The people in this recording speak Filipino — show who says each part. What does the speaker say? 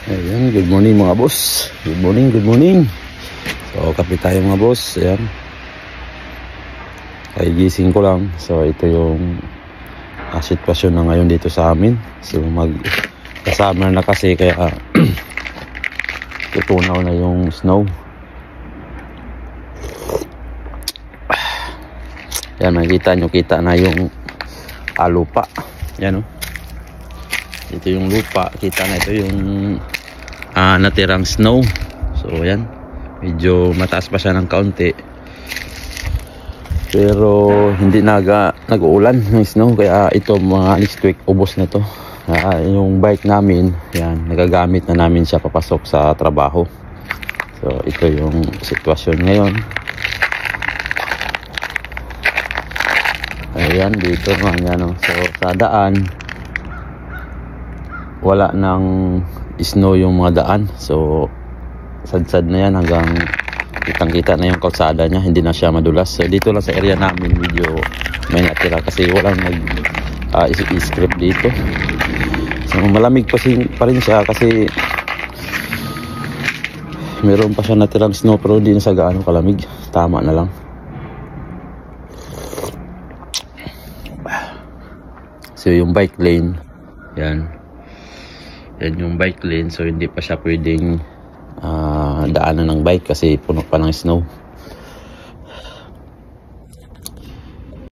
Speaker 1: Ayan, good morning mga boss. Good morning, good morning. So, kape tayo mga boss. Ayan. Ay, gising ko lang. So, ito yung sitwasyon na ngayon dito sa amin. So, mag-summer na kasi kaya tutunaw na yung snow. Ayan, makikita nyo, kita na yung lupa. Ayan, oh. Ito yung lupa. Kita na ito yung natirang snow. So ayan, medyo mataas pa siya ng kaunti, pero hindi nag-uulan ng snow, kaya ito mga next week ubos na to. Yung bike namin, yan, nagagamit na namin siya papasok sa trabaho. So ito yung sitwasyon ngayon. Ayan, dito yan, so sa daan wala nang snow yung mga daan. So sad-sad na yan, hanggang kitang-kita na yung kalsada niya, hindi na siya madulas. So dito lang sa area namin medyo may natira kasi walang nag-script dito. So malamig pa rin siya kasi meron pa siya natirang snow, pero hindi na sa gaano kalamig, tama na lang. So yung bike lane, yan yung bike lane, so hindi pa siya pwedeng daanan ng bike kasi puno pa ng snow.